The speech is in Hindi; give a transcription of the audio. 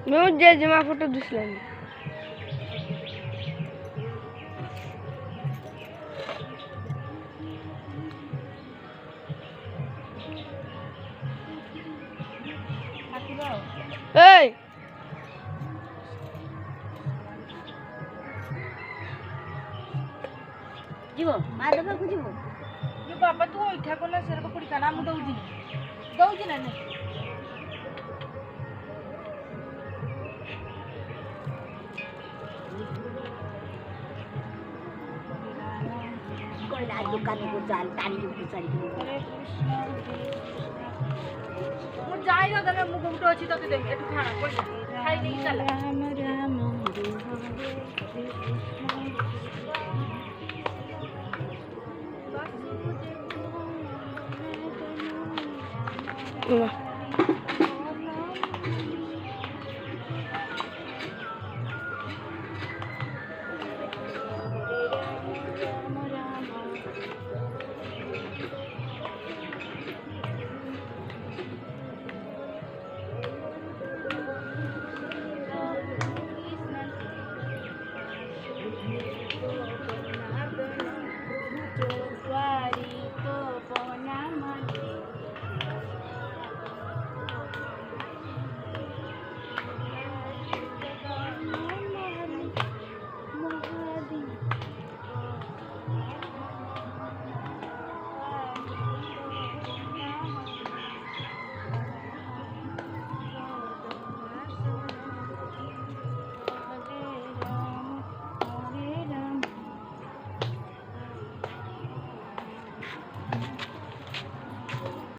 मैं जेजेमा फोटो दिसलेनी এই जीव माधव को जीव ये बाबा तू इठा कोला सेर पकड़ी का नाम दउजी दउजी ना नहीं कोई ना दुकान को जाल ताली को सारी हरे कृष्ण मु जाई ना तने मु गुमटो अछि तते दे एठु खाना कोई खाई नहीं चला राम राम वाह